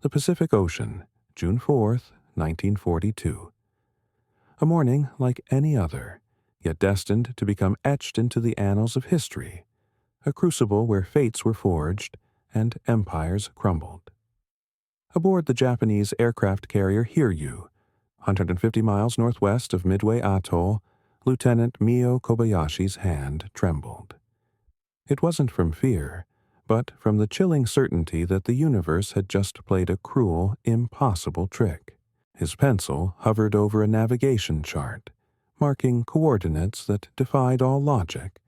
The Pacific Ocean, June 4th, 1942. A morning like any other, yet destined to become etched into the annals of history, a crucible where fates were forged and empires crumbled. Aboard the Japanese aircraft carrier Hiryu, 150 miles northwest of Midway Atoll, Lieutenant Mio Kobayashi's hand trembled. It wasn't from fear, but from the chilling certainty that the universe had just played a cruel, impossible trick. His pencil hovered over a navigation chart, marking coordinates that defied all logic,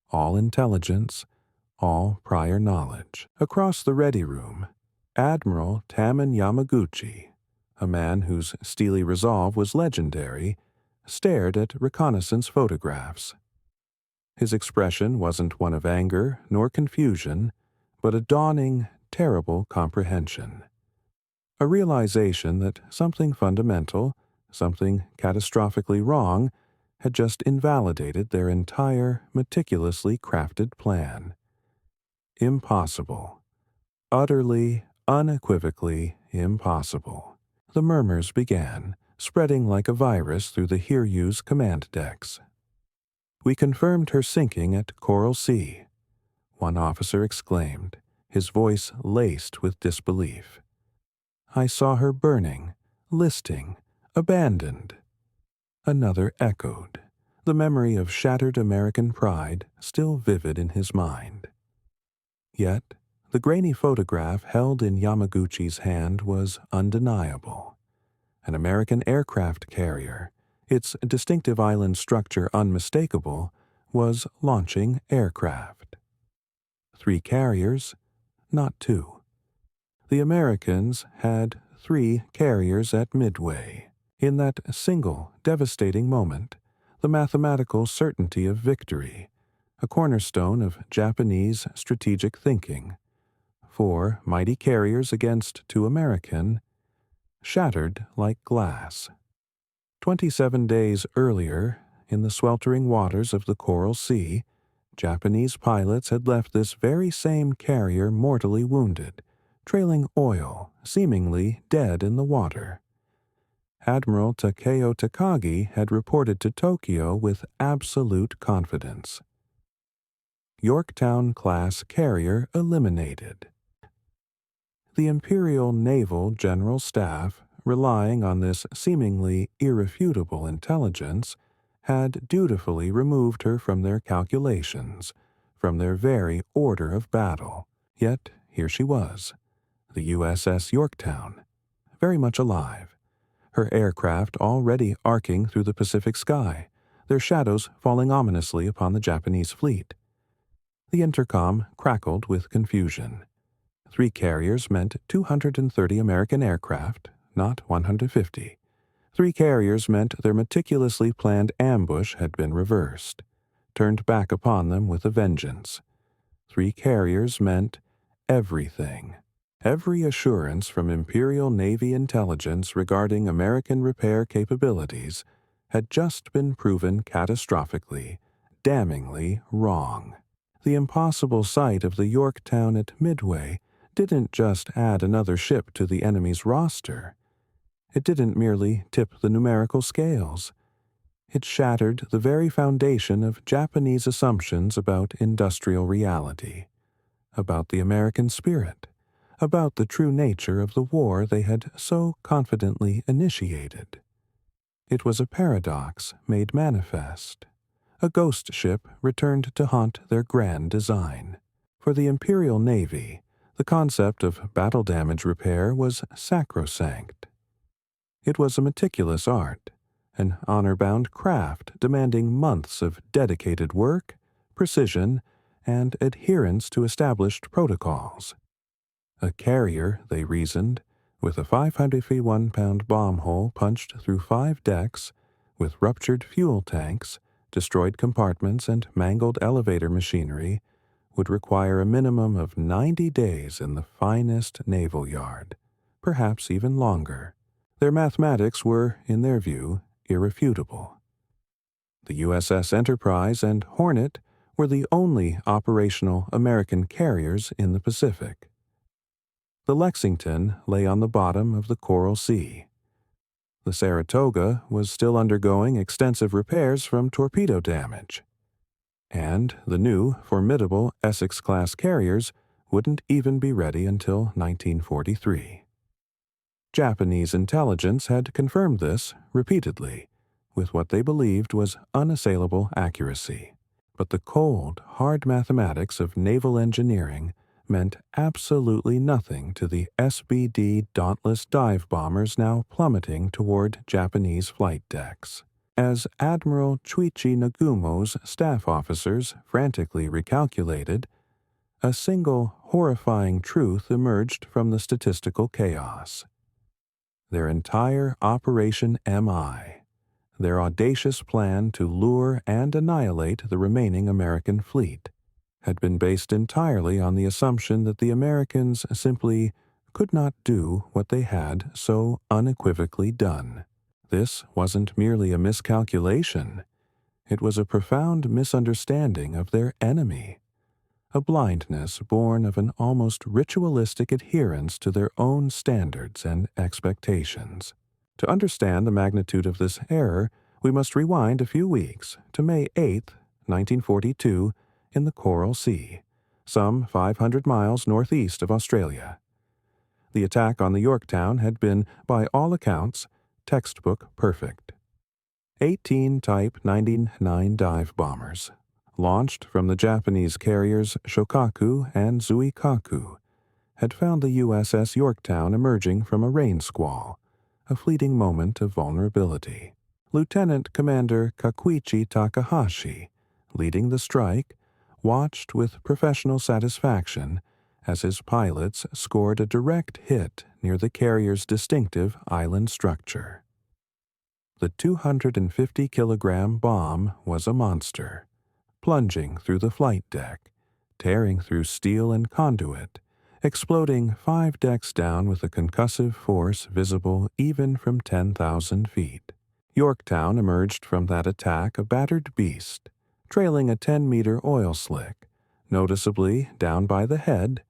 all intelligence, all prior knowledge. Across the ready room, Admiral Taman Yamaguchi, a man whose steely resolve was legendary, stared at reconnaissance photographs. His expression wasn't one of anger nor confusion, but a dawning, terrible comprehension. A realization that something fundamental, something catastrophically wrong, had just invalidated their entire, meticulously crafted plan. Impossible. Utterly, unequivocally impossible. The murmurs began, spreading like a virus through the Hiryu's command decks. "We confirmed her sinking at Coral Sea," one officer exclaimed, his voice laced with disbelief. "I saw her burning, listing, abandoned." Another echoed, the memory of shattered American pride still vivid in his mind. Yet, the grainy photograph held in Yamaguchi's hand was undeniable. An American aircraft carrier, its distinctive island structure unmistakable, was launching aircraft. 3 carriers, not 2. The Americans had 3 carriers at Midway. In that single, devastating moment, the mathematical certainty of victory, a cornerstone of Japanese strategic thinking. 4 mighty carriers against 2 American, shattered like glass. 27 days earlier, in the sweltering waters of the Coral Sea, Japanese pilots had left this very same carrier mortally wounded, trailing oil, seemingly dead in the water. Admiral Takeo Takagi had reported to Tokyo with absolute confidence. Yorktown-class carrier eliminated. The Imperial Naval General Staff, relying on this seemingly irrefutable intelligence, had dutifully removed her from their calculations, from their very order of battle. Yet here she was, the USS Yorktown, very much alive, her aircraft already arcing through the Pacific sky, their shadows falling ominously upon the Japanese fleet. The intercom crackled with confusion. 3 carriers meant 230 American aircraft, not 150. 3 carriers meant their meticulously planned ambush had been reversed, turned back upon them with a vengeance. 3 carriers meant everything. Every assurance from Imperial Navy intelligence regarding American repair capabilities had just been proven catastrophically, damningly wrong. The impossible sight of the Yorktown at Midway didn't just add another ship to the enemy's roster. It didn't merely tip the numerical scales. It shattered the very foundation of Japanese assumptions about industrial reality, about the American spirit, about the true nature of the war they had so confidently initiated. It was a paradox made manifest. A ghost ship returned to haunt their grand design. For the Imperial Navy, the concept of battle damage repair was sacrosanct. It was a meticulous art, an honor-bound craft demanding months of dedicated work, precision, and adherence to established protocols. A carrier, they reasoned, with a 551-pound bomb hole punched through 5 decks, with ruptured fuel tanks, destroyed compartments, and mangled elevator machinery, would require a minimum of 90 days in the finest naval yard, perhaps even longer. Their mathematics were, in their view, irrefutable. The USS Enterprise and Hornet were the only operational American carriers in the Pacific. The Lexington lay on the bottom of the Coral Sea. The Saratoga was still undergoing extensive repairs from torpedo damage. And the new, formidable Essex-class carriers wouldn't even be ready until 1943. Japanese intelligence had confirmed this repeatedly, with what they believed was unassailable accuracy. But the cold, hard mathematics of naval engineering meant absolutely nothing to the SBD Dauntless dive bombers now plummeting toward Japanese flight decks. As Admiral Chuichi Nagumo's staff officers frantically recalculated, a single horrifying truth emerged from the statistical chaos. Their entire Operation MI, their audacious plan to lure and annihilate the remaining American fleet, had been based entirely on the assumption that the Americans simply could not do what they had so unequivocally done. This wasn't merely a miscalculation. It was a profound misunderstanding of their enemy, a blindness born of an almost ritualistic adherence to their own standards and expectations. To understand the magnitude of this error, we must rewind a few weeks to May 8, 1942, in the Coral Sea, some 500 miles northeast of Australia. The attack on the Yorktown had been, by all accounts, textbook perfect. 18 Type 99 dive bombers, launched from the Japanese carriers Shokaku and Zuikaku, had found the USS Yorktown emerging from a rain squall, a fleeting moment of vulnerability. Lieutenant Commander Kakuichi Takahashi, leading the strike, watched with professional satisfaction as his pilots scored a direct hit near the carrier's distinctive island structure. The 250-kilogram bomb was a monster, plunging through the flight deck, tearing through steel and conduit, exploding 5 decks down with a concussive force visible even from 10,000 feet. Yorktown emerged from that attack a battered beast, trailing a 10-meter oil slick, noticeably down by the head,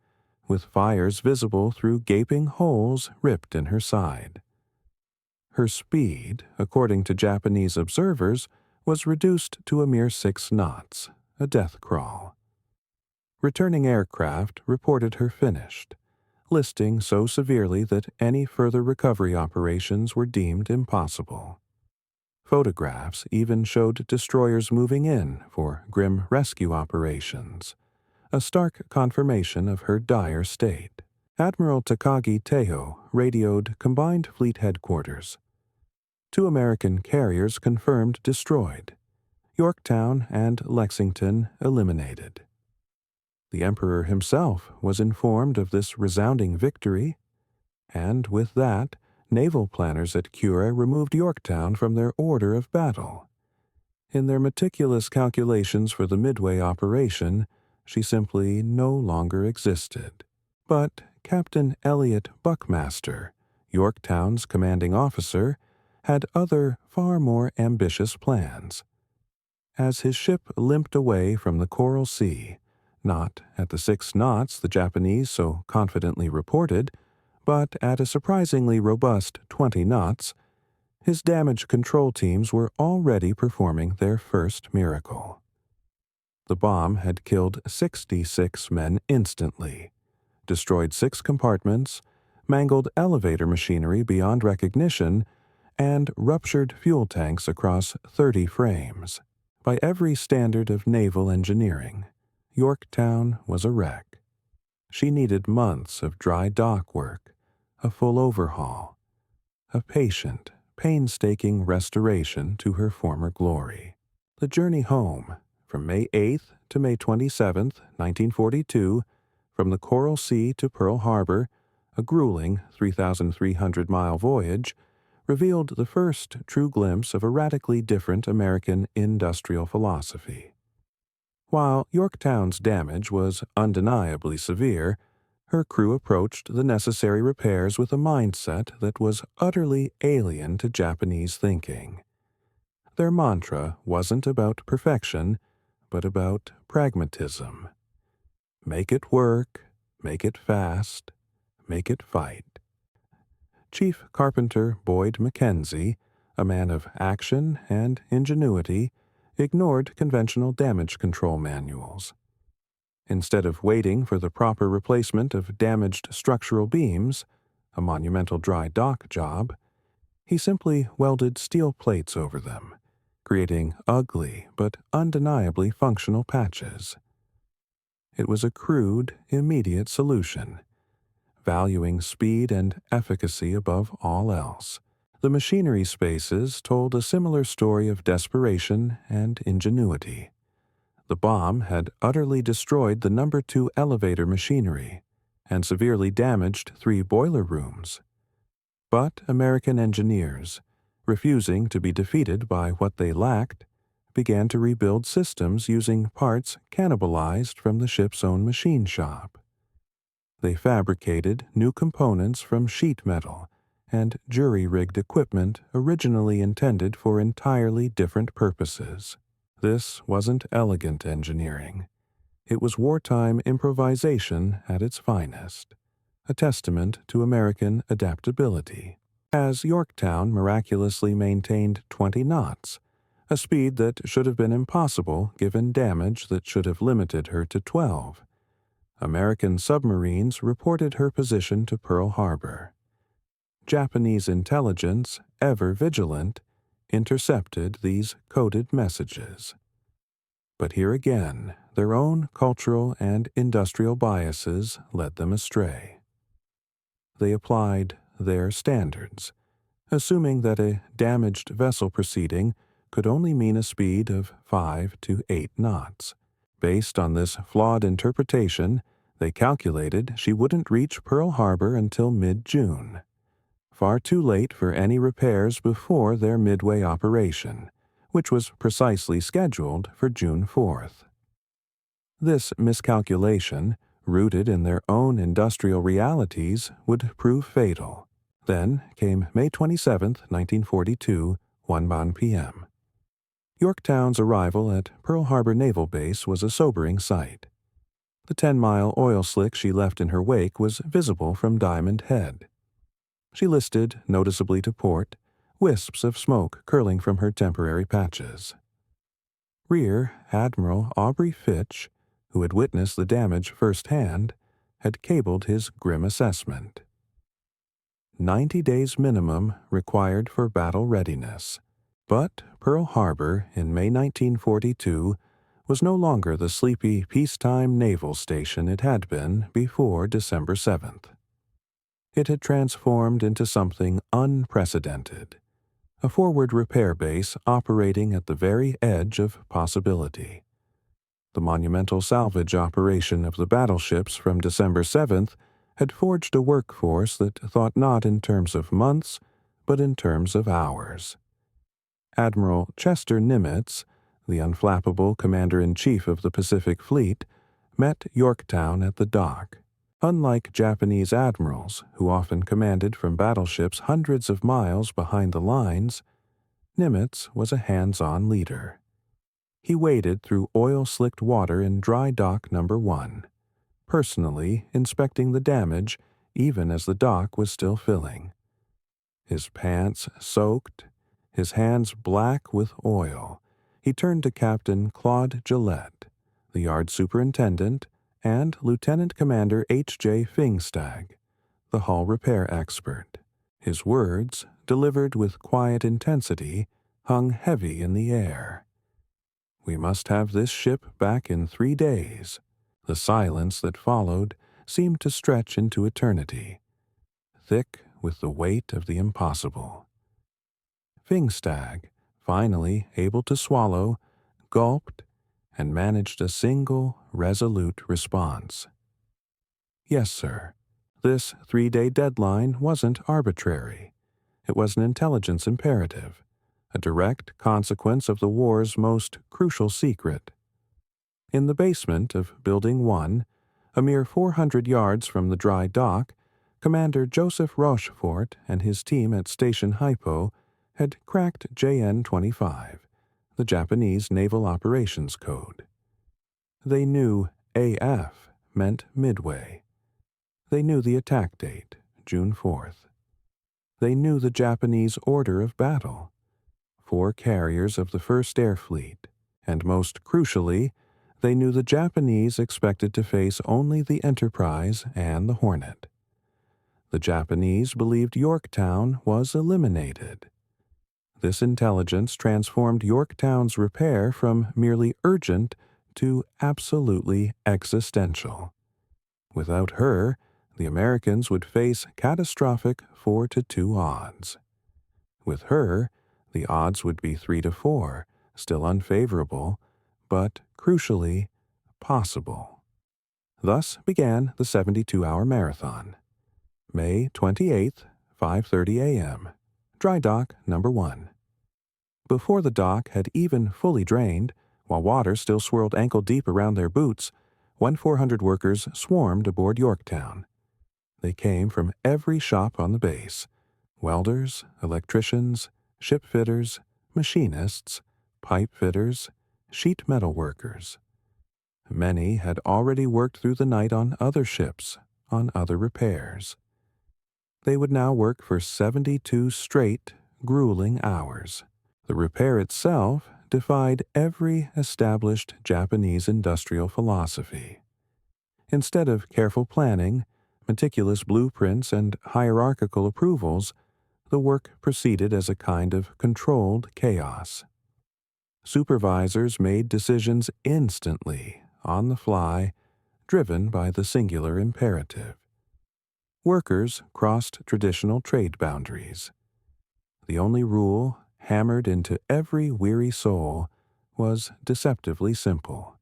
with fires visible through gaping holes ripped in her side. Her speed, according to Japanese observers, was reduced to a mere 6 knots, a death crawl. Returning aircraft reported her finished, listing so severely that any further recovery operations were deemed impossible. Photographs even showed destroyers moving in for grim rescue operations, a stark confirmation of her dire state. Admiral Takagi Teho radioed Combined Fleet Headquarters. 2 American carriers confirmed destroyed, Yorktown and Lexington eliminated. The Emperor himself was informed of this resounding victory, and with that, naval planners at Kure removed Yorktown from their order of battle. In their meticulous calculations for the Midway operation, she simply no longer existed. But Captain Elliot Buckmaster, Yorktown's commanding officer, had other, far more ambitious plans. As his ship limped away from the Coral Sea, not at the 6 knots the Japanese so confidently reported, but at a surprisingly robust 20 knots, his damage control teams were already performing their first miracle. The bomb had killed 66 men instantly, destroyed 6 compartments, mangled elevator machinery beyond recognition, and ruptured fuel tanks across 30 frames. By every standard of naval engineering, Yorktown was a wreck. She needed months of dry dock work, a full overhaul, a patient, painstaking restoration to her former glory. The journey home, from May 8th to May 27th, 1942, from the Coral Sea to Pearl Harbor, a grueling 3,300-mile voyage, revealed the first true glimpse of a radically different American industrial philosophy. While Yorktown's damage was undeniably severe, her crew approached the necessary repairs with a mindset that was utterly alien to Japanese thinking. Their mantra wasn't about perfection, but about pragmatism. Make it work, make it fast, make it fight. Chief Carpenter Boyd Mackenzie, a man of action and ingenuity, ignored conventional damage control manuals. Instead of waiting for the proper replacement of damaged structural beams, a monumental dry dock job, he simply welded steel plates over them, creating ugly but undeniably functional patches. It was a crude, immediate solution, valuing speed and efficacy above all else. The machinery spaces told a similar story of desperation and ingenuity. The bomb had utterly destroyed the No. 2 elevator machinery and severely damaged 3 boiler rooms. But American engineers, refusing to be defeated by what they lacked, began to rebuild systems using parts cannibalized from the ship's own machine shop. They fabricated new components from sheet metal and jury-rigged equipment originally intended for entirely different purposes. This wasn't elegant engineering. It was wartime improvisation at its finest, a testament to American adaptability. As Yorktown miraculously maintained 20 knots, a speed that should have been impossible given damage that should have limited her to 12, American submarines reported her position to Pearl Harbor. Japanese intelligence, ever vigilant, intercepted these coded messages. But here again, their own cultural and industrial biases led them astray. They applied their standards, assuming that a damaged vessel proceeding could only mean a speed of 5 to 8 knots. Based on this flawed interpretation, they calculated she wouldn't reach Pearl Harbor until mid-June, far too late for any repairs before their Midway operation, which was precisely scheduled for June 4th. This miscalculation, rooted in their own industrial realities, would prove fatal. Then came May 27, 1942, 1 p.m. Yorktown's arrival at Pearl Harbor Naval Base was a sobering sight. The 10-mile oil slick she left in her wake was visible from Diamond Head. She listed noticeably to port, wisps of smoke curling from her temporary patches. Rear Admiral Aubrey Fitch, who had witnessed the damage firsthand, had cabled his grim assessment. 90 days minimum required for battle readiness. But Pearl Harbor in May 1942 was no longer the sleepy peacetime naval station it had been before December 7th. It had transformed into something unprecedented, a forward repair base operating at the very edge of possibility. The monumental salvage operation of the battleships from December 7th had forged a workforce that thought not in terms of months, but in terms of hours. Admiral Chester Nimitz, the unflappable commander-in-chief of the Pacific Fleet, met Yorktown at the dock. Unlike Japanese admirals, who often commanded from battleships hundreds of miles behind the lines, Nimitz was a hands-on leader. He waded through oil-slicked water in dry dock number 1, personally inspecting the damage even as the dock was still filling. His pants soaked, his hands black with oil, he turned to Captain Claude Gillette, the yard superintendent, and Lieutenant Commander H.J. Fingstag, the hull repair expert. His words, delivered with quiet intensity, hung heavy in the air. "We must have this ship back in 3 days." The silence that followed seemed to stretch into eternity, thick with the weight of the impossible. Fingstag, finally able to swallow, gulped, and managed a single, resolute response. "Yes, sir. This 3-day deadline wasn't arbitrary. It was an intelligence imperative, a direct consequence of the war's most crucial secret." In the basement of Building 1, a mere 400 yards from the dry dock, Commander Joseph Rochefort and his team at Station Hypo had cracked JN-25, the Japanese Naval Operations Code. They knew AF meant Midway. They knew the attack date, June 4th. They knew the Japanese order of battle, 4 carriers of the First Air Fleet, and most crucially, they knew the Japanese expected to face only the Enterprise and the Hornet. The Japanese believed Yorktown was eliminated. This intelligence transformed Yorktown's repair from merely urgent to absolutely existential. Without her, the Americans would face catastrophic 4-2 odds. With her, the odds would be 3-4, still unfavorable, but crucially, possible. Thus began the 72-hour marathon. May 28th, 5:30 a.m. Dry dock number 1. Before the dock had even fully drained, while water still swirled ankle-deep around their boots, 400 workers swarmed aboard Yorktown. They came from every shop on the base: welders, electricians, ship fitters, machinists, pipe fitters, sheet metal workers. Many had already worked through the night on other ships, on other repairs. They would now work for 72 straight, grueling hours. The repair itself defied every established Japanese industrial philosophy. Instead of careful planning, meticulous blueprints, and hierarchical approvals, the work proceeded as a kind of controlled chaos. Supervisors made decisions instantly, on the fly, driven by the singular imperative. Workers crossed traditional trade boundaries. The only rule, hammered into every weary soul, was deceptively simple: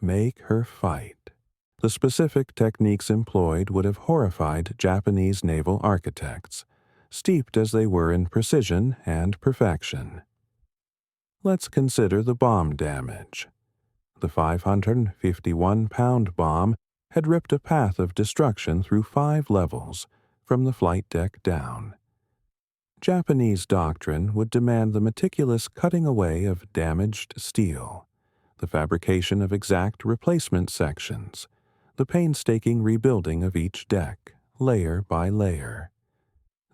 make her fight. The specific techniques employed would have horrified Japanese naval architects, steeped as they were in precision and perfection. Let's consider the bomb damage. The 551-pound bomb had ripped a path of destruction through 5 levels, from the flight deck down. Japanese doctrine would demand the meticulous cutting away of damaged steel, the fabrication of exact replacement sections, the painstaking rebuilding of each deck, layer by layer.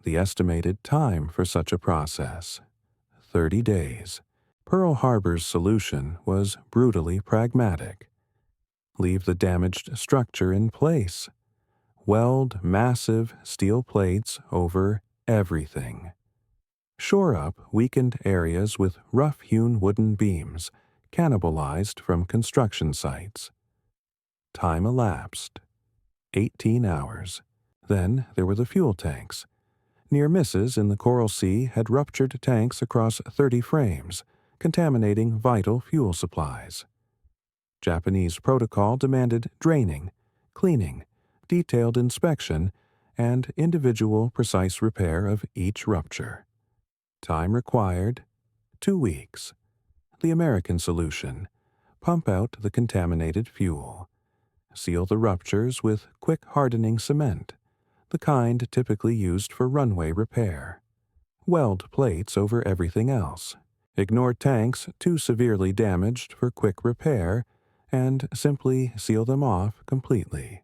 The estimated time for such a process: 30 days. Pearl Harbor's solution was brutally pragmatic. Leave the damaged structure in place. Weld massive steel plates over everything. Shore up weakened areas with rough-hewn wooden beams, cannibalized from construction sites. Time elapsed: 18 hours. Then there were the fuel tanks. Near misses in the Coral Sea had ruptured tanks across 30 frames, contaminating vital fuel supplies. Japanese protocol demanded draining, cleaning, detailed inspection, and individual precise repair of each rupture. Time required: 2 weeks. The American solution: pump out the contaminated fuel. Seal the ruptures with quick hardening cement, the kind typically used for runway repair. Weld plates over everything else. Ignore tanks too severely damaged for quick repair, and simply seal them off completely.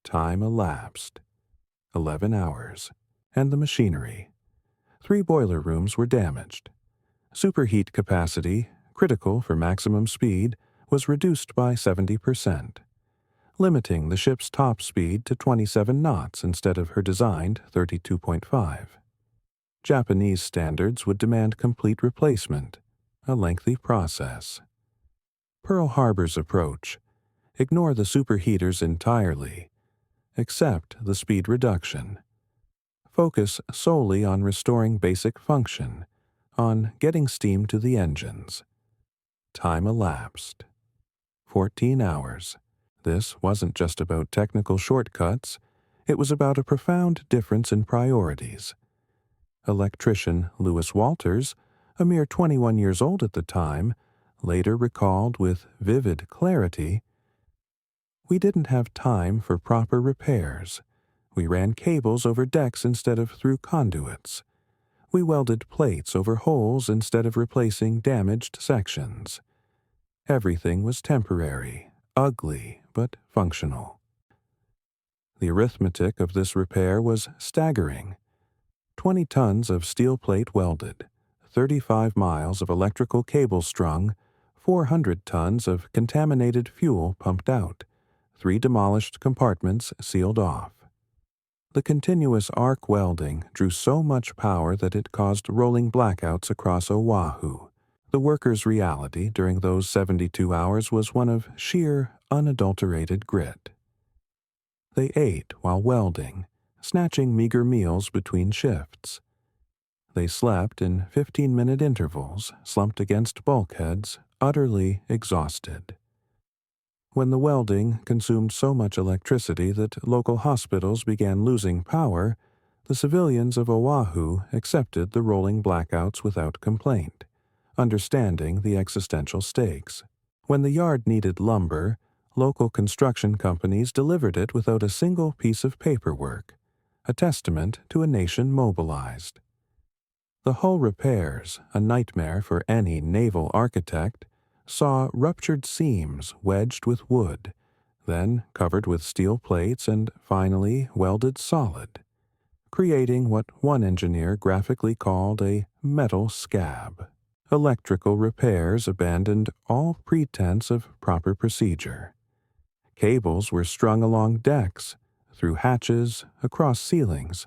Time elapsed: 11 hours. And the machinery. 3 boiler rooms were damaged. Superheat capacity, critical for maximum speed, was reduced by 70%, limiting the ship's top speed to 27 knots instead of her designed 32.5. Japanese standards would demand complete replacement, a lengthy process. Pearl Harbor's approach: ignore the superheaters entirely, accept the speed reduction. Focus solely on restoring basic function, on getting steam to the engines. Time elapsed: 14 hours. This wasn't just about technical shortcuts, it was about a profound difference in priorities. Electrician Lewis Walters, a mere 21 years old at the time, later recalled with vivid clarity, "We didn't have time for proper repairs. We ran cables over decks instead of through conduits. We welded plates over holes instead of replacing damaged sections. Everything was temporary, ugly, but functional." The arithmetic of this repair was staggering. 20 tons of steel plate welded, 35 miles of electrical cable strung, 400 tons of contaminated fuel pumped out, 3 demolished compartments sealed off. The continuous arc welding drew so much power that it caused rolling blackouts across Oahu. The workers' reality during those 72 hours was one of sheer, unadulterated grit. They ate while welding, snatching meager meals between shifts. They slept in 15-minute intervals, slumped against bulkheads, utterly exhausted. When the welding consumed so much electricity that local hospitals began losing power, the civilians of Oahu accepted the rolling blackouts without complaint, understanding the existential stakes. When the yard needed lumber, local construction companies delivered it without a single piece of paperwork, a testament to a nation mobilized. The hull repairs, a nightmare for any naval architect, saw ruptured seams wedged with wood, then covered with steel plates and finally welded solid, creating what one engineer graphically called a metal scab. Electrical repairs abandoned all pretense of proper procedure. Cables were strung along decks, through hatches, across ceilings,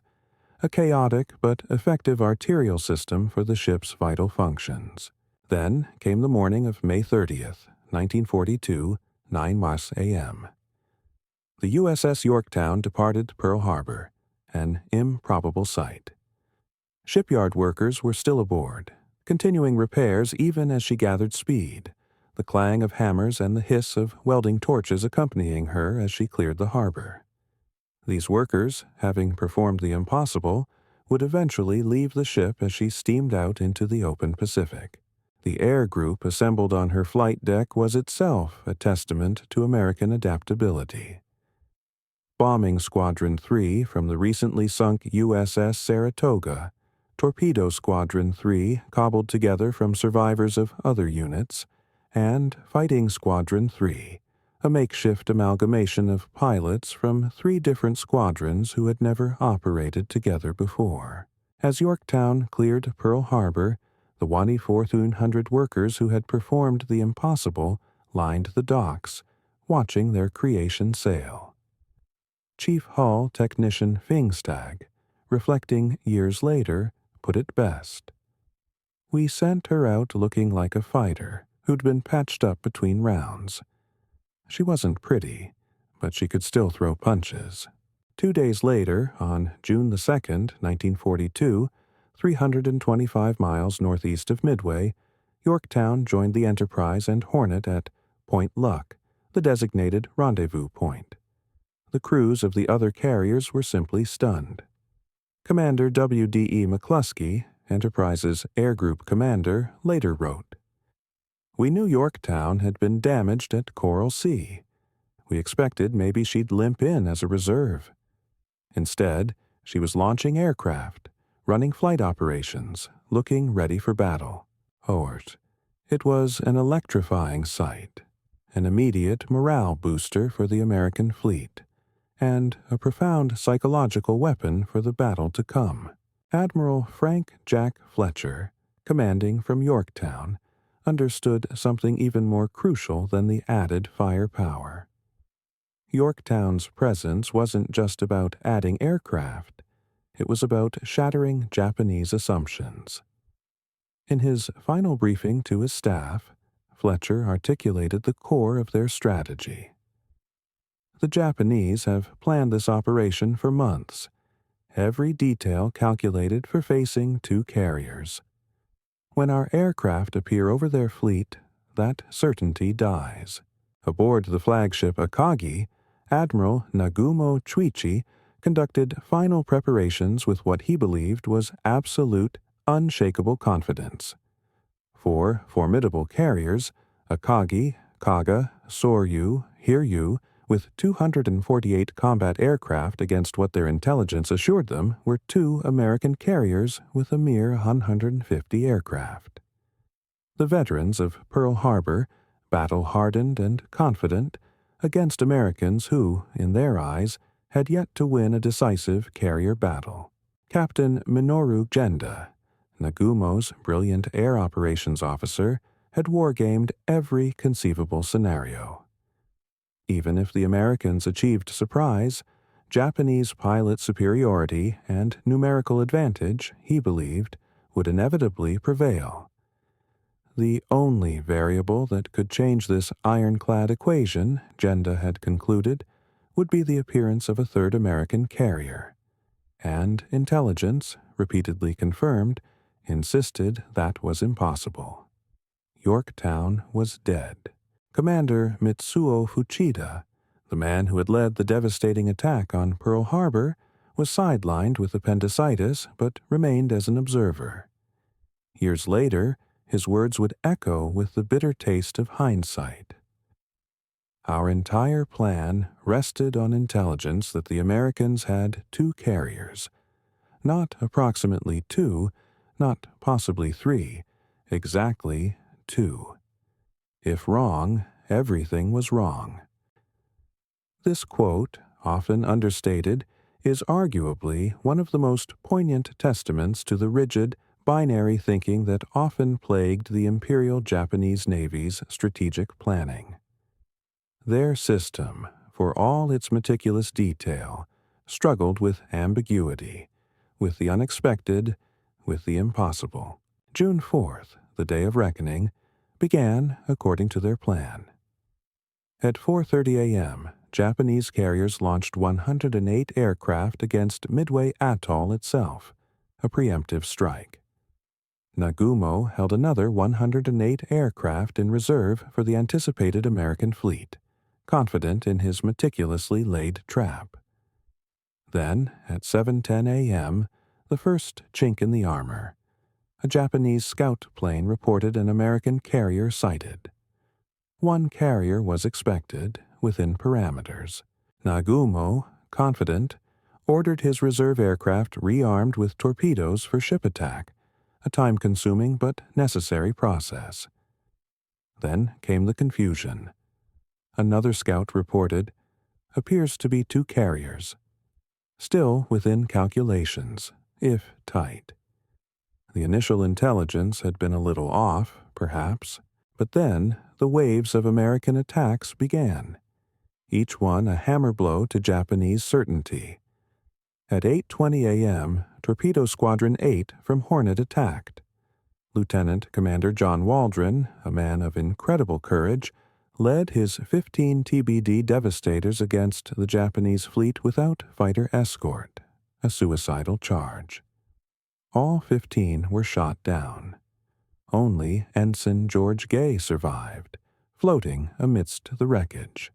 a chaotic but effective arterial system for the ship's vital functions. Then came the morning of May 30th, 1942, 9 a.m. The USS Yorktown departed Pearl Harbor, an improbable sight. Shipyard workers were still aboard, continuing repairs even as she gathered speed, the clang of hammers and the hiss of welding torches accompanying her as she cleared the harbor. These workers, having performed the impossible, would eventually leave the ship as she steamed out into the open Pacific. The air group assembled on her flight deck was itself a testament to American adaptability. Bombing Squadron 3 from the recently sunk USS Saratoga, Torpedo Squadron 3 cobbled together from survivors of other units, and Fighting Squadron 3, a makeshift amalgamation of pilots from 3 different squadrons who had never operated together before. As Yorktown cleared Pearl Harbor, the 24,100 workers who had performed the impossible lined the docks, watching their creation sail. Chief Hull Technician Fingstag, reflecting years later, put it best. "We sent her out looking like a fighter who'd been patched up between rounds. She wasn't pretty, but she could still throw punches." 2 days later, on June the 2nd, 1942, 325 miles northeast of Midway, Yorktown joined the Enterprise and Hornet at Point Luck, the designated rendezvous point. The crews of the other carriers were simply stunned. Commander W.D.E. McCluskey, Enterprise's Air Group commander, later wrote, "We knew Yorktown had been damaged at Coral Sea. We expected maybe she'd limp in as a reserve. Instead, she was launching aircraft, running flight operations, looking ready for battle. It was an electrifying sight, an immediate morale booster for the American fleet, and a profound psychological weapon for the battle to come." Admiral Frank Jack Fletcher, commanding from Yorktown, understood something even more crucial than the added firepower. Yorktown's presence wasn't just about adding aircraft, it was about shattering Japanese assumptions. In his final briefing to his staff, Fletcher articulated the core of their strategy. "The Japanese have planned this operation for months, every detail calculated for facing 2 carriers. When our aircraft appear over their fleet, that certainty dies." Aboard the flagship Akagi, Admiral Nagumo Chuichi conducted final preparations with what he believed was absolute, unshakable confidence. 4 formidable carriers, Akagi, Kaga, Soryu, Hiryu, with 248 combat aircraft against what their intelligence assured them were 2 American carriers with a mere 150 aircraft. The veterans of Pearl Harbor, battle-hardened and confident, against Americans who, in their eyes, had yet to win a decisive carrier battle. Captain Minoru Genda, Nagumo's brilliant air operations officer, had wargamed every conceivable scenario. Even if the Americans achieved surprise, Japanese pilot superiority and numerical advantage, he believed, would inevitably prevail. The only variable that could change this ironclad equation, Genda had concluded, would be the appearance of a third American carrier. And intelligence, repeatedly confirmed, insisted that was impossible. Yorktown was dead. Commander Mitsuo Fuchida, the man who had led the devastating attack on Pearl Harbor, was sidelined with appendicitis but remained as an observer. Years later, his words would echo with the bitter taste of hindsight. Our entire plan rested on intelligence that the Americans had two carriers. Not approximately two, not possibly three, exactly two. If wrong, everything was wrong. This quote, often understated, is arguably one of the most poignant testaments to the rigid, binary thinking that often plagued the Imperial Japanese Navy's strategic planning. Their system, for all its meticulous detail, struggled with ambiguity, with the unexpected, with the impossible. June 4th, the day of reckoning, began according to their plan. At 4:30 a.m., Japanese carriers launched 108 aircraft against Midway Atoll itself, a preemptive strike. Nagumo held another 108 aircraft in reserve for the anticipated American fleet, confident in his meticulously laid trap. Then, at 7:10 a.m., the first chink in the armor. A Japanese scout plane reported an American carrier sighted. One carrier was expected, within parameters. Nagumo, confident, ordered his reserve aircraft rearmed with torpedoes for ship attack, a time-consuming but necessary process. Then came the confusion. Another scout reported, appears to be two carriers. Still within calculations, if tight. The initial intelligence had been a little off, perhaps, but then the waves of American attacks began, each one a hammer blow to Japanese certainty. At 8:20 a.m., Torpedo Squadron 8 from Hornet attacked. Lieutenant Commander John Waldron, a man of incredible courage, led his 15 TBD Devastators against the Japanese fleet without fighter escort, a suicidal charge. All 15 were shot down. Only Ensign George Gay survived, floating amidst the wreckage.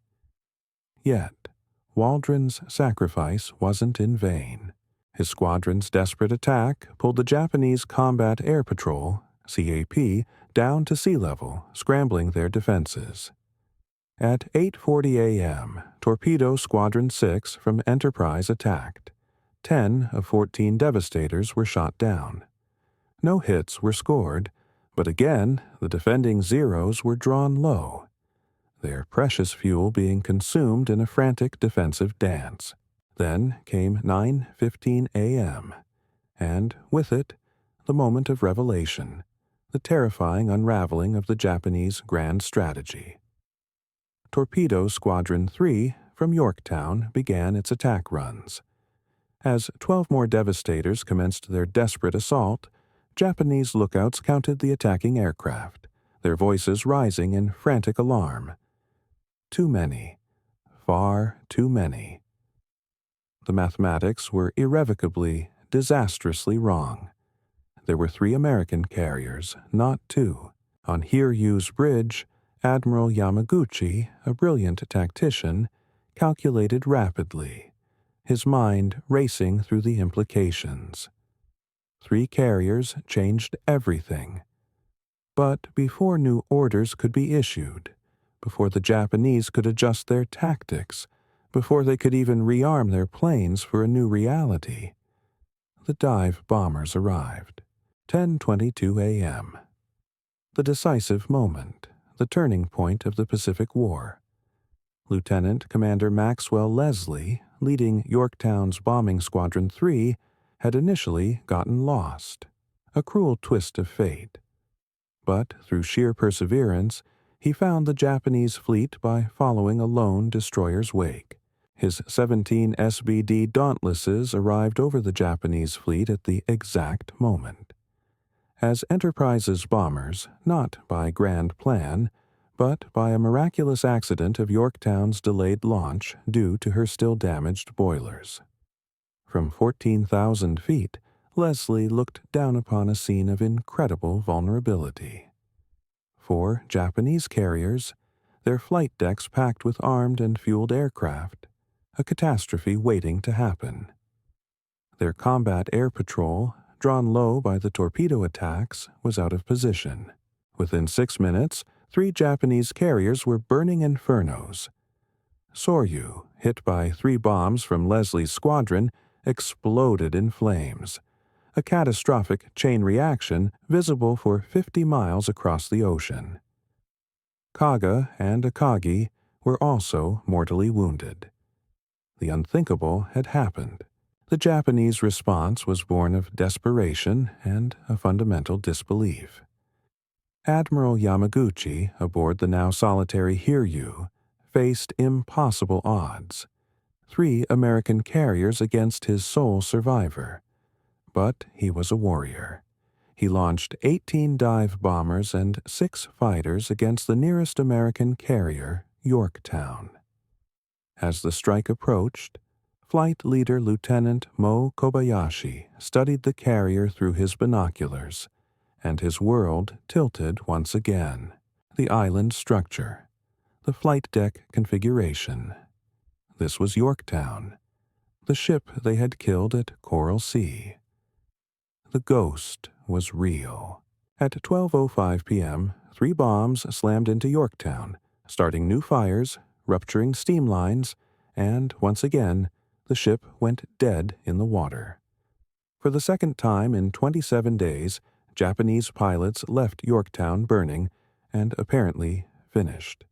Yet, Waldron's sacrifice wasn't in vain. His squadron's desperate attack pulled the Japanese Combat Air Patrol, CAP, down to sea level, scrambling their defenses. At 8:40 a.m., Torpedo Squadron 6 from Enterprise attacked. 10 of 14 Devastators were shot down. No hits were scored, but again the defending Zeros were drawn low, their precious fuel being consumed in a frantic defensive dance. Then came 9:15 a.m., and with it, the moment of revelation, the terrifying unraveling of the Japanese grand strategy. Torpedo Squadron 3 from Yorktown began its attack runs. As 12 more Devastators commenced their desperate assault, Japanese lookouts counted the attacking aircraft, their voices rising in frantic alarm. Too many. Far too many. The mathematics were irrevocably, disastrously wrong. There were 3 American carriers, not 2. On Hiryu's bridge, Admiral Yamaguchi, a brilliant tactician, calculated rapidly, his mind racing through the implications. 3 carriers changed everything. But before new orders could be issued, before the Japanese could adjust their tactics, before they could even rearm their planes for a new reality, the dive bombers arrived. 10:22 a.m. The decisive moment, the turning point of the Pacific War. Lieutenant Commander Maxwell Leslie, leading Yorktown's Bombing Squadron 3, had initially gotten lost, a cruel twist of fate. But through sheer perseverance, he found the Japanese fleet by following a lone destroyer's wake. His 17 SBD Dauntlesses arrived over the Japanese fleet at the exact moment. As Enterprise's bombers, not by grand plan, but by a miraculous accident of Yorktown's delayed launch due to her still damaged boilers. From 14,000 feet, Leslie looked down upon a scene of incredible vulnerability. 4 Japanese carriers, their flight decks packed with armed and fueled aircraft, a catastrophe waiting to happen. Their combat air patrol, drawn low by the torpedo attacks, was out of position. Within 6 minutes, 3 Japanese carriers were burning infernos. Soryu, hit by 3 bombs from Leslie's squadron, exploded in flames, a catastrophic chain reaction visible for 50 miles across the ocean. Kaga and Akagi were also mortally wounded. The unthinkable had happened. The Japanese response was born of desperation and a fundamental disbelief. Admiral Yamaguchi, aboard the now solitary Hiryu, faced impossible odds. 3 American carriers against his sole survivor. But he was a warrior. He launched 18 dive bombers and 6 fighters against the nearest American carrier, Yorktown. As the strike approached, Flight Leader Lieutenant Mo Kobayashi studied the carrier through his binoculars, and his world tilted once again. The island structure, the flight deck configuration. This was Yorktown, the ship they had killed at Coral Sea. The ghost was real. At 12:05 p.m., 3 bombs slammed into Yorktown, starting new fires, rupturing steam lines, and once again, the ship went dead in the water. For the second time in 27 days, Japanese pilots left Yorktown burning and apparently finished.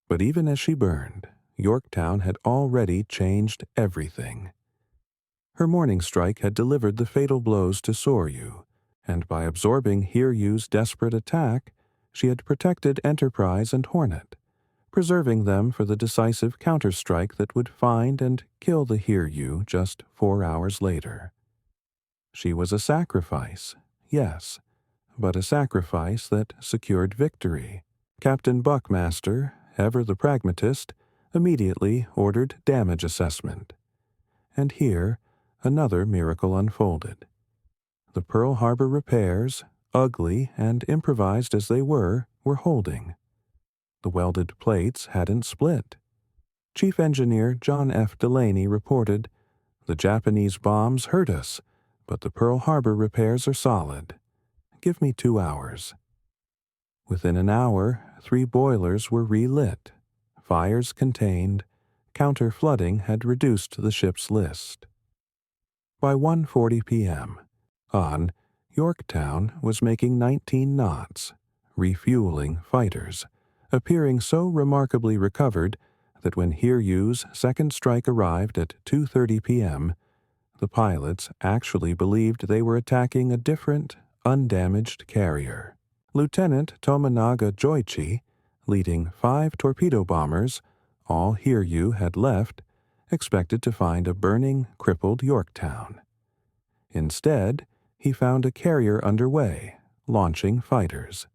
But even as she burned, Yorktown had already changed everything. Her morning strike had delivered the fatal blows to Soryu, and by absorbing Hiryu's desperate attack, she had protected Enterprise and Hornet, preserving them for the decisive counterstrike that would find and kill the Hiryu just 4 hours later. She was a sacrifice, yes, but a sacrifice that secured victory. Captain Buckmaster, ever the pragmatist, immediately ordered damage assessment. And here, another miracle unfolded. The Pearl Harbor repairs, ugly and improvised as they were holding. The welded plates hadn't split. Chief Engineer John F. Delaney reported, "The Japanese bombs hurt us, but the Pearl Harbor repairs are solid. Give me 2 hours." Within an hour, 3 boilers were relit, fires contained, counter-flooding had reduced the ship's list. By 1:40 p.m., Yorktown was making 19 knots, refueling fighters, appearing so remarkably recovered that when Hiryu's second strike arrived at 2:30 p.m., the pilots actually believed they were attacking a different, undamaged carrier. Lieutenant Tominaga Joichi, leading 5 torpedo bombers, all Hiryu had left, expected to find a burning, crippled Yorktown. Instead, he found a carrier underway, launching fighters.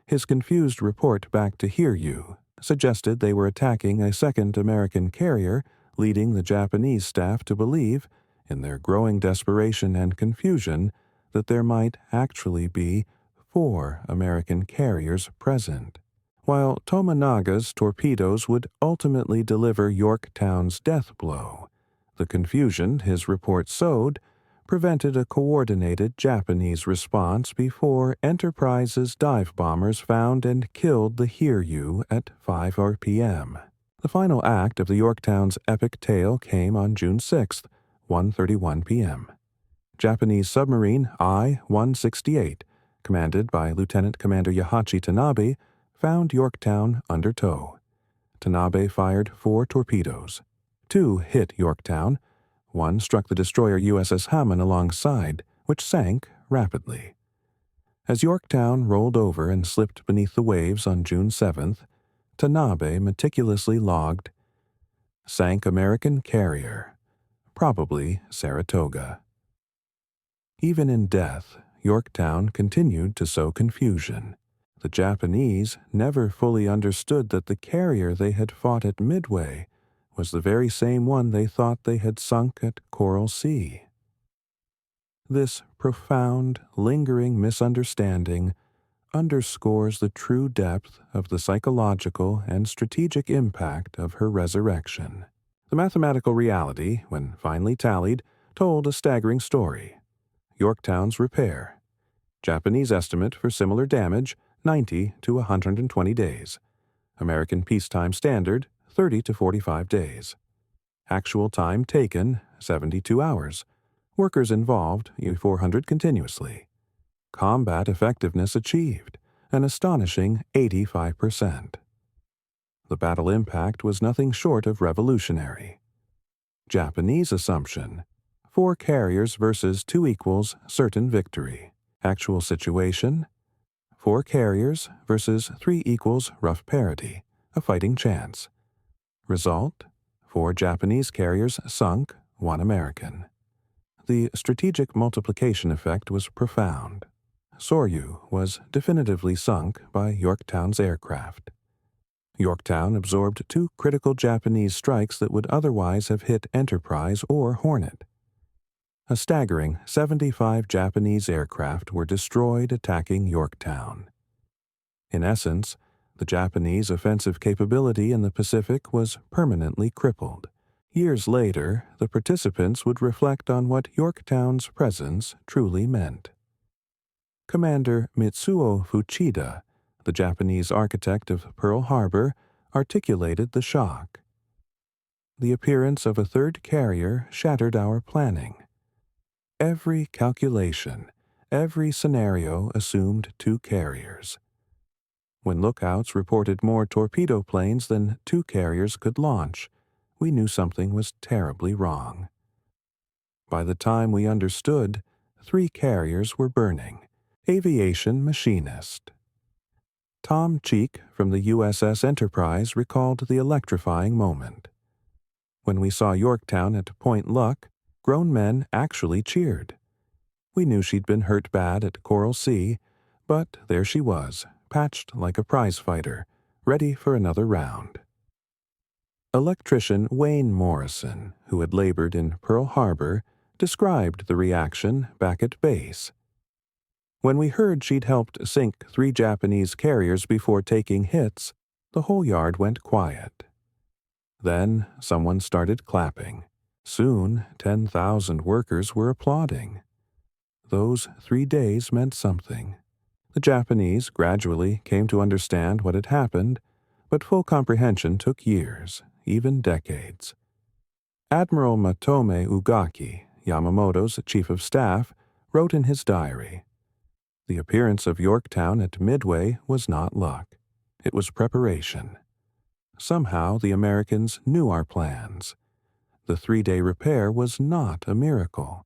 His confused report back to Hiryu suggested they were attacking a second American carrier, leading the Japanese staff to believe, in their growing desperation and confusion, that there might actually be 4 American carriers present. While Tominaga's torpedoes would ultimately deliver Yorktown's death blow, the confusion his report sowed prevented a coordinated Japanese response before Enterprise's dive bombers found and killed the Hiryu at 5 p.m. The final act of the Yorktown's epic tale came on June 6th, 1:31 p.m. Japanese submarine I-168, commanded by Lieutenant Commander Yahachi Tanabe, found Yorktown under tow. Tanabe fired 4 torpedoes. Two hit Yorktown. One struck the destroyer USS Hammond alongside, which sank rapidly. As Yorktown rolled over and slipped beneath the waves on June 7th, Tanabe meticulously logged, "Sank American carrier, probably Saratoga." Even in death, Yorktown continued to sow confusion. The Japanese never fully understood that the carrier they had fought at Midway was the very same one they thought they had sunk at Coral Sea. This profound, lingering misunderstanding underscores the true depth of the psychological and strategic impact of her resurrection. The mathematical reality, when finally tallied, told a staggering story. Yorktown's repair. Japanese estimate for similar damage, 90 to 120 days. American peacetime standard, 30 to 45 days. Actual time taken, 72 hours. Workers involved, 400 continuously. Combat effectiveness achieved, an astonishing 85%. The battle impact was nothing short of revolutionary. Japanese assumption: 4 carriers versus 2 equals certain victory. Actual situation: 4 carriers versus 3 equals rough parity, a fighting chance. Result: 4 Japanese carriers sunk, 1 American. The strategic multiplication effect was profound. Soryu was definitively sunk by Yorktown's aircraft. Yorktown absorbed 2 critical Japanese strikes that would otherwise have hit Enterprise or Hornet. A staggering 75 Japanese aircraft were destroyed attacking Yorktown. In essence, the Japanese offensive capability in the Pacific was permanently crippled. Years later, the participants would reflect on what Yorktown's presence truly meant. Commander Mitsuo Fuchida, the Japanese architect of Pearl Harbor, articulated the shock. "The appearance of a third carrier shattered our planning. Every calculation, every scenario assumed 2 carriers. When lookouts reported more torpedo planes than 2 carriers could launch, we knew something was terribly wrong. By the time we understood, 3 carriers were burning." Aviation machinist. Tom Cheek from the USS Enterprise recalled the electrifying moment. "When we saw Yorktown at Point Luck, grown men actually cheered. We knew she'd been hurt bad at Coral Sea, but there she was, patched like a prize fighter, ready for another round." Electrician Wayne Morrison, who had labored in Pearl Harbor, described the reaction back at base. "When we heard she'd helped sink 3 Japanese carriers before taking hits, the whole yard went quiet. Then someone started clapping. Soon 10,000 workers were applauding. Those 3 days meant something. The Japanese gradually came to understand what had happened, but full comprehension took years, even decades." Admiral Matome Ugaki, Yamamoto's chief of staff, wrote in his diary, "The appearance of Yorktown at Midway was not luck. It was preparation. Somehow the Americans knew our plans. The 3-day repair was not a miracle.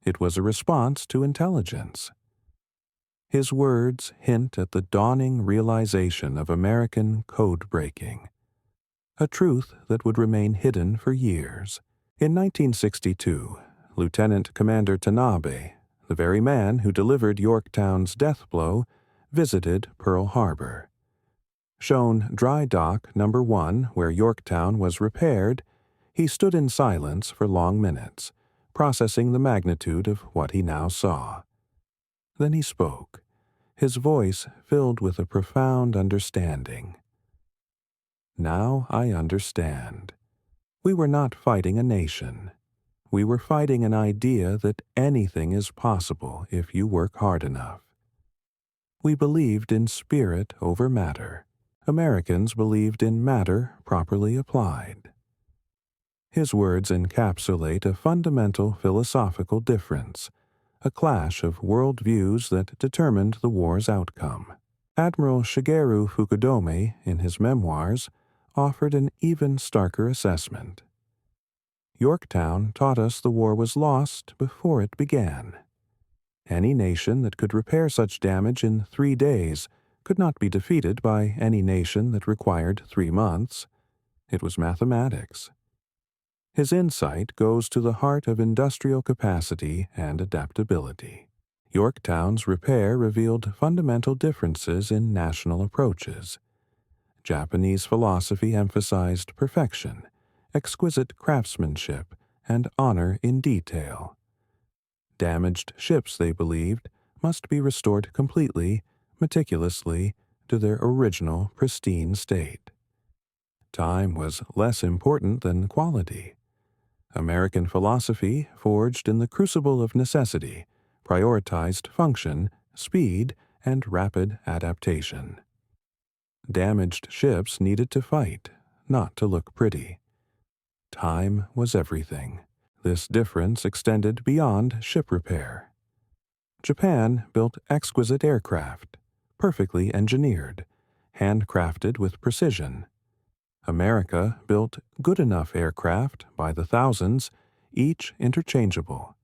It was a response to intelligence." His words hint at the dawning realization of American code-breaking, a truth that would remain hidden for years. In 1962, Lieutenant Commander Tanabe, the very man who delivered Yorktown's death blow, visited Pearl Harbor. Shown Dry Dock Number 1, where Yorktown was repaired, he stood in silence for long minutes, processing the magnitude of what he now saw. Then he spoke, his voice filled with a profound understanding. "Now I understand. We were not fighting a nation. We were fighting an idea that anything is possible if you work hard enough. We believed in spirit over matter. Americans believed in matter properly applied." His words encapsulate a fundamental philosophical difference, a clash of worldviews that determined the war's outcome. Admiral Shigeru Fukudome, in his memoirs, offered an even starker assessment. Yorktown taught us the war was lost before it began. Any nation that could repair such damage in 3 days could not be defeated by any nation that required 3 months. It was mathematics. His insight goes to the heart of industrial capacity and adaptability. Yorktown's repair revealed fundamental differences in national approaches. Japanese philosophy emphasized perfection, exquisite craftsmanship, and honor in detail. Damaged ships, they believed, must be restored completely, meticulously, to their original pristine state. Time was less important than quality. American philosophy, forged in the crucible of necessity, prioritized function, speed, and rapid adaptation. Damaged ships needed to fight, not to look pretty. Time was everything. This difference extended beyond ship repair. Japan built exquisite aircraft, perfectly engineered, handcrafted with precision. America built good enough aircraft by the thousands, each interchangeable,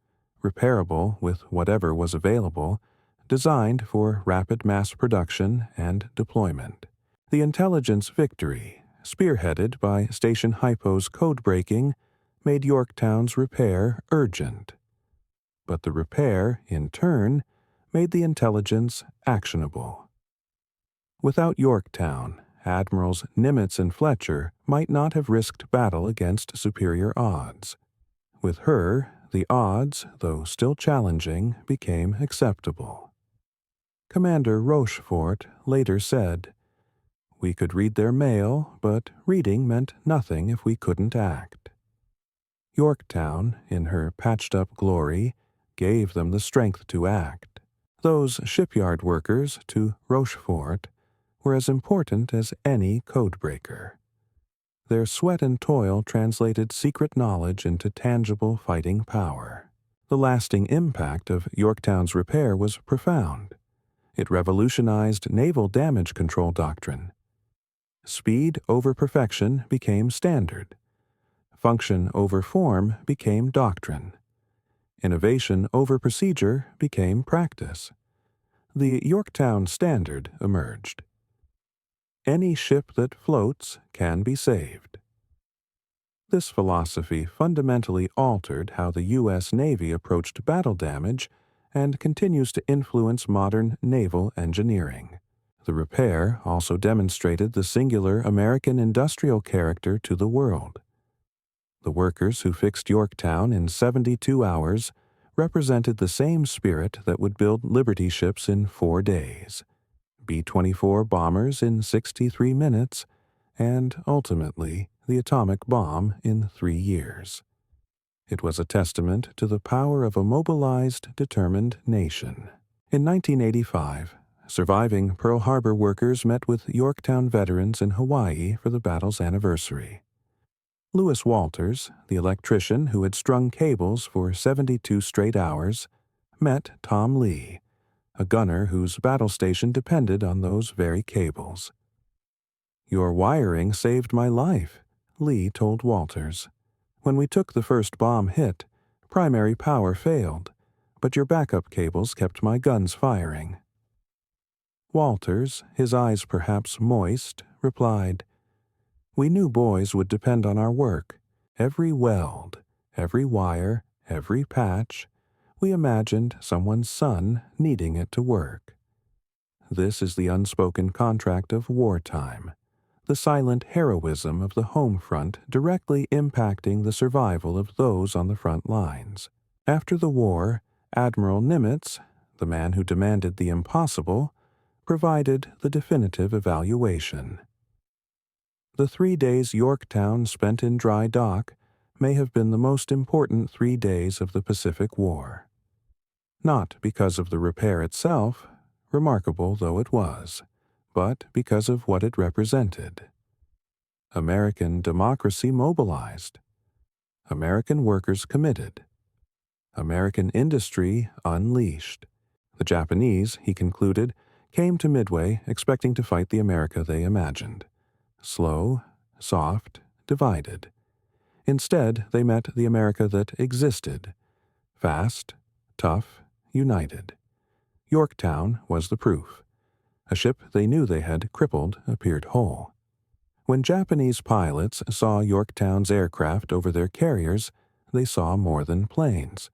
repairable with whatever was available, designed for rapid mass production and deployment. The intelligence victory, spearheaded by Station Hypo's code-breaking, made Yorktown's repair urgent. But the repair, in turn, made the intelligence actionable. Without Yorktown, Admirals Nimitz and Fletcher might not have risked battle against superior odds. With her, the odds, though still challenging, became acceptable. Commander Rochefort later said, "We could read their mail, but reading meant nothing if we couldn't act." Yorktown, in her patched-up glory, gave them the strength to act. Those shipyard workers, to Rochefort, were as important as any codebreaker. Their sweat and toil translated secret knowledge into tangible fighting power. The lasting impact of Yorktown's repair was profound. It revolutionized naval damage control doctrine. Speed over perfection became standard. Function over form became doctrine. Innovation over procedure became practice. The Yorktown Standard emerged. Any ship that floats can be saved. This philosophy fundamentally altered how the U.S. Navy approached battle damage and continues to influence modern naval engineering. The repair also demonstrated the singular American industrial character to the world. The workers who fixed Yorktown in 72 hours represented the same spirit that would build Liberty ships in 4 days, B-24 bombers in 63 minutes, and, ultimately, the atomic bomb in 3 years. It was a testament to the power of a mobilized, determined nation. In 1985, surviving Pearl Harbor workers met with Yorktown veterans in Hawaii for the battle's anniversary. Lewis Walters, the electrician who had strung cables for 72 straight hours, met Tom Lee, a gunner whose battle station depended on those very cables. "Your wiring saved my life," Lee told Walters. "When we took the first bomb hit, primary power failed, but your backup cables kept my guns firing." Walters, his eyes perhaps moist, replied, "We knew boys would depend on our work. Every weld, every wire, every patch, we imagined someone's son needing it to work." This is the unspoken contract of wartime, the silent heroism of the home front directly impacting the survival of those on the front lines. After the war, Admiral Nimitz, the man who demanded the impossible, provided the definitive evaluation. The 3 days Yorktown spent in dry dock may have been the most important 3 days of the Pacific War. Not because of the repair itself, remarkable though it was, but because of what it represented. American democracy mobilized. American workers committed. American industry unleashed. The Japanese, he concluded, came to Midway expecting to fight the America they imagined. Slow, soft, divided. Instead, they met the America that existed. Fast, tough, united. Yorktown was the proof. A ship they knew they had crippled appeared whole. When Japanese pilots saw Yorktown's aircraft over their carriers, they saw more than planes.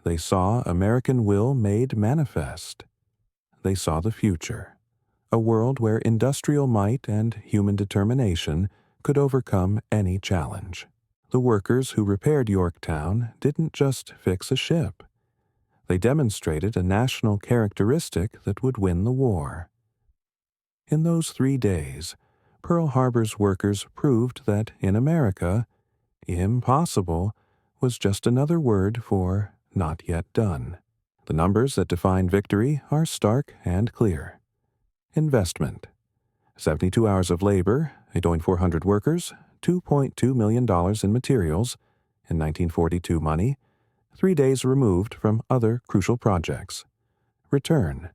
They saw American will made manifest. They saw the future, a world where industrial might and human determination could overcome any challenge. The workers who repaired Yorktown didn't just fix a ship. They demonstrated a national characteristic that would win the war. In those 3 days, Pearl Harbor's workers proved that in America, impossible was just another word for not yet done. The numbers that define victory are stark and clear. Investment: 72 hours of labor, 400 workers, $2.2 million in materials, in 1942 money, 3 days removed from other crucial projects. Return: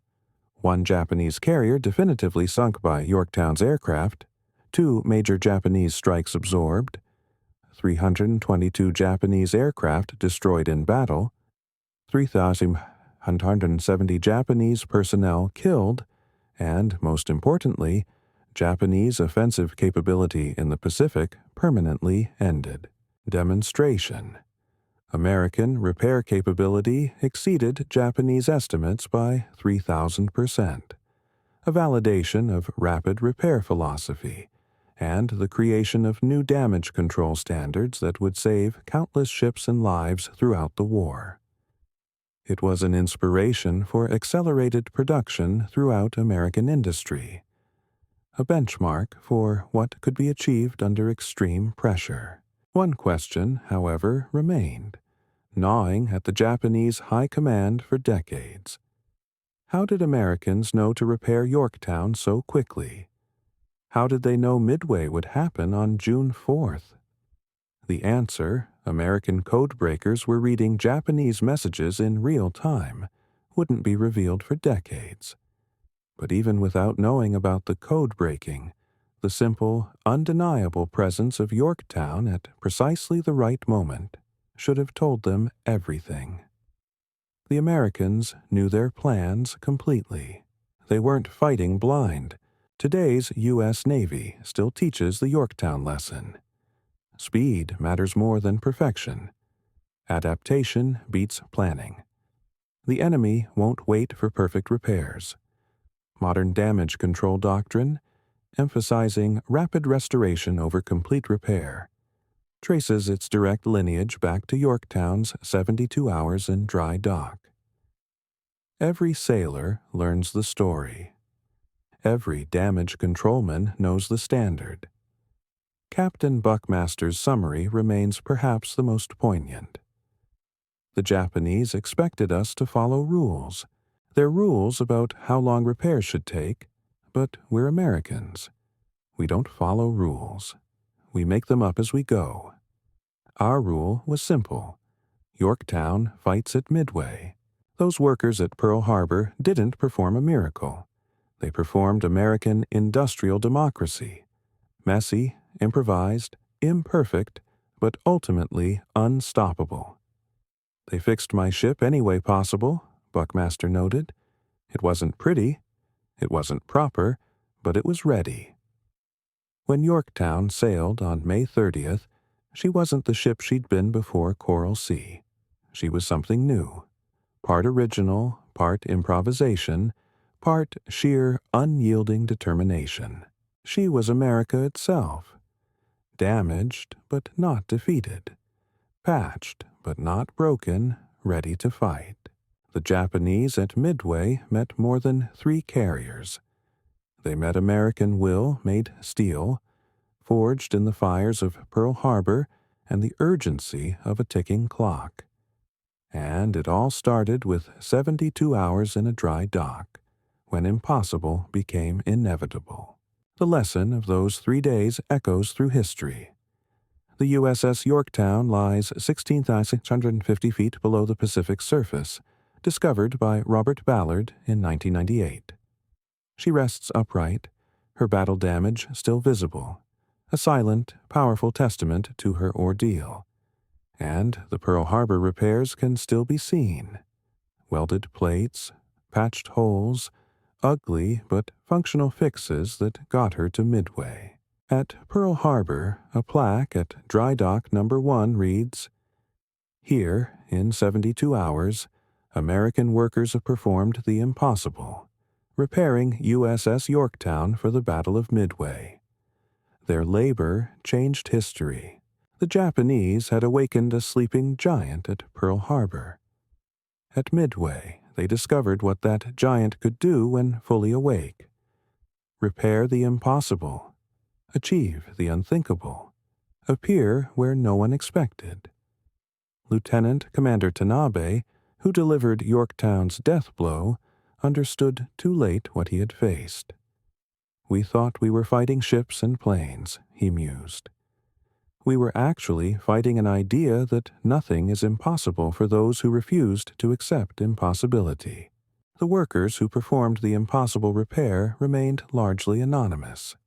1 Japanese carrier definitively sunk by Yorktown's aircraft, 2 major Japanese strikes absorbed, 322 Japanese aircraft destroyed in battle, 3,170 Japanese personnel killed, and, most importantly, Japanese offensive capability in the Pacific permanently ended. Demonstration: American repair capability exceeded Japanese estimates by 3,000%. A validation of rapid repair philosophy, and the creation of new damage control standards that would save countless ships and lives throughout the war. It was an inspiration for accelerated production throughout American industry, a benchmark for what could be achieved under extreme pressure. One question, however, remained, gnawing at the Japanese high command for decades. How did Americans know to repair Yorktown so quickly? How did they know Midway would happen on June 4th? The answer, American codebreakers were reading Japanese messages in real time, wouldn't be revealed for decades. But even without knowing about the code breaking, the simple, undeniable presence of Yorktown at precisely the right moment should have told them everything. The Americans knew their plans completely. They weren't fighting blind. Today's U.S. Navy still teaches the Yorktown lesson. Speed matters more than perfection. Adaptation beats planning. The enemy won't wait for perfect repairs. Modern damage control doctrine, emphasizing rapid restoration over complete repair, traces its direct lineage back to Yorktown's 72 hours in dry dock. Every sailor learns the story. Every damage controlman knows the standard. Captain Buckmaster's summary remains perhaps the most poignant. The Japanese expected us to follow rules. They're rules about how long repairs should take, but we're Americans. We don't follow rules. We make them up as we go. Our rule was simple. Yorktown fights at Midway. Those workers at Pearl Harbor didn't perform a miracle. They performed American industrial democracy. Messy, improvised, imperfect, but ultimately unstoppable. They fixed my ship any way possible, Buckmaster noted. It wasn't pretty, it wasn't proper, but it was ready. When Yorktown sailed on May 30th, she wasn't the ship she'd been before Coral Sea. She was something new. Part original, part improvisation, part sheer unyielding determination. She was America itself. Damaged, but not defeated. Patched, but not broken, ready to fight. The Japanese at Midway met more than 3 carriers. They met American will made steel, forged in the fires of Pearl Harbor and the urgency of a ticking clock. And it all started with 72 hours in a dry dock, when impossible became inevitable. The lesson of those 3 days echoes through history. The USS Yorktown lies 16,650 feet below the Pacific surface, discovered by Robert Ballard in 1998. She rests upright, her battle damage still visible, a silent, powerful testament to her ordeal. And the Pearl Harbor repairs can still be seen. Welded plates, patched holes, ugly but functional fixes that got her to Midway. At Pearl Harbor, a plaque at Dry Dock Number 1 reads, "Here, in 72 hours, American workers have performed the impossible, repairing USS Yorktown for the Battle of Midway. Their labor changed history. The Japanese had awakened a sleeping giant at Pearl Harbor. At Midway, they discovered what that giant could do when fully awake. Repair the impossible, achieve the unthinkable, appear where no one expected. Lieutenant Commander Tanabe, who delivered Yorktown's death blow, understood too late what he had faced. We thought we were fighting ships and planes," he mused. "We were actually fighting an idea that nothing is impossible for those who refused to accept impossibility." The workers who performed the impossible repair remained largely anonymous.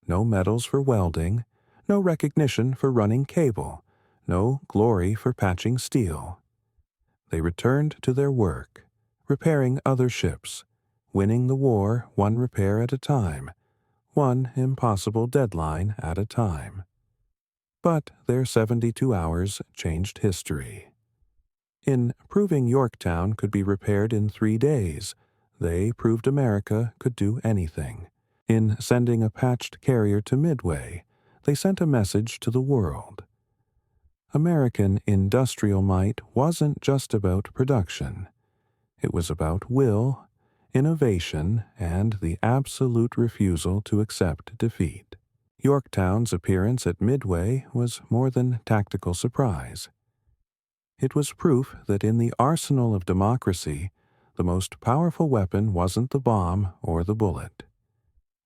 No medals for welding, no recognition for running cable, no glory for patching steel. They returned to their work, repairing other ships, winning the war one repair at a time, one impossible deadline at a time. But their 72 hours changed history. In proving Yorktown could be repaired in 3 days, they proved America could do anything. In sending a patched carrier to Midway, they sent a message to the world. American industrial might wasn't just about production. It was about will, innovation, and the absolute refusal to accept defeat. Yorktown's appearance at Midway was more than tactical surprise. It was proof that in the arsenal of democracy, the most powerful weapon wasn't the bomb or the bullet.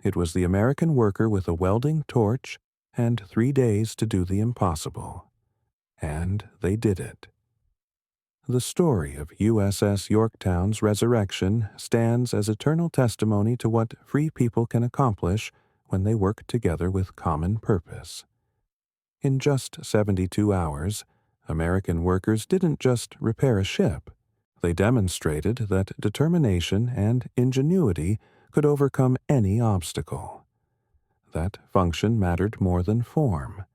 It was the American worker with a welding torch and 3 days to do the impossible. And they did it. The story of USS Yorktown's resurrection stands as eternal testimony to what free people can accomplish when they work together with common purpose. In just 72 hours, American workers didn't just repair a ship. They demonstrated that determination and ingenuity could overcome any obstacle. That function mattered more than form.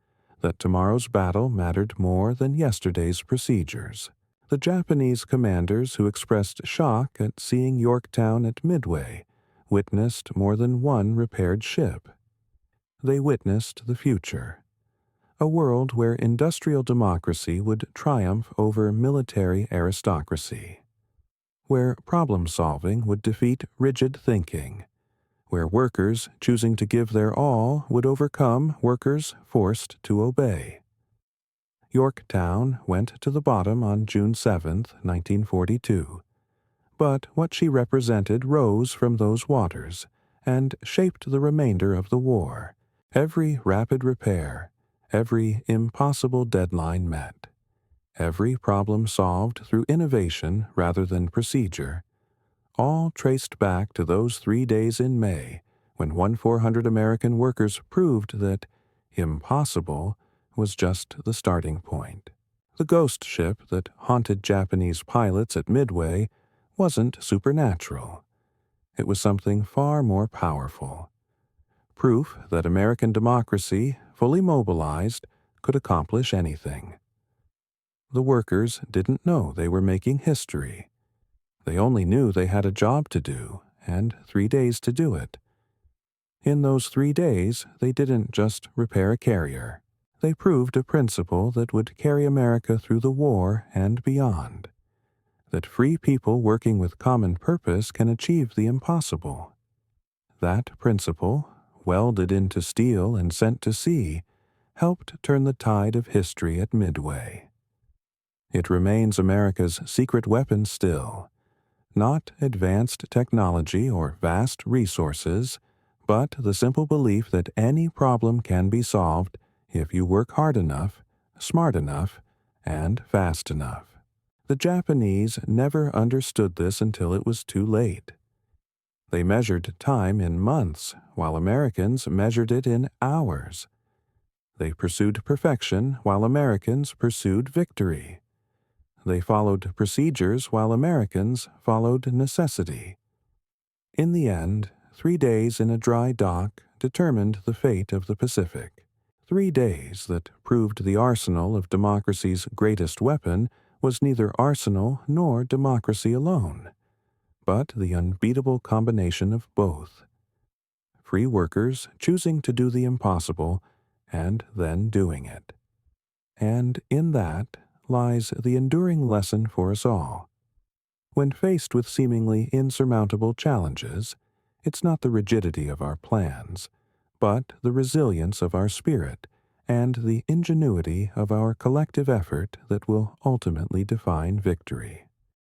That tomorrow's battle mattered more than yesterday's procedures. The Japanese commanders who expressed shock at seeing Yorktown at Midway witnessed more than one repaired ship. They witnessed the future. A world where industrial democracy would triumph over military aristocracy. Where problem-solving would defeat rigid thinking. Where workers choosing to give their all would overcome workers forced to obey. Yorktown went to the bottom on June 7, 1942. But what she represented rose from those waters and shaped the remainder of the war. Every rapid repair, every impossible deadline met, every problem solved through innovation rather than procedure, all traced back to those 3 days in May when 1,400 American workers proved that impossible was just the starting point. The ghost ship that haunted Japanese pilots at Midway wasn't supernatural. It was something far more powerful. Proof that American democracy, fully mobilized, could accomplish anything. The workers didn't know they were making history. They only knew they had a job to do, and 3 days to do it. In those 3 days, they didn't just repair a carrier. They proved a principle that would carry America through the war and beyond. That free people working with common purpose can achieve the impossible. That principle, welded into steel and sent to sea, helped turn the tide of history at Midway. It remains America's secret weapon still. Not advanced technology or vast resources, but the simple belief that any problem can be solved if you work hard enough, smart enough, and fast enough. The Japanese never understood this until it was too late. They measured time in months, while Americans measured it in hours. They pursued perfection while Americans pursued victory. They followed procedures while Americans followed necessity. In the end, 3 days in a dry dock determined the fate of the Pacific. 3 days that proved the arsenal of democracy's greatest weapon was neither arsenal nor democracy alone, but the unbeatable combination of both. Free workers choosing to do the impossible and then doing it. And in that lies the enduring lesson for us all. When faced with seemingly insurmountable challenges, it's not the rigidity of our plans, but the resilience of our spirit and the ingenuity of our collective effort that will ultimately define victory.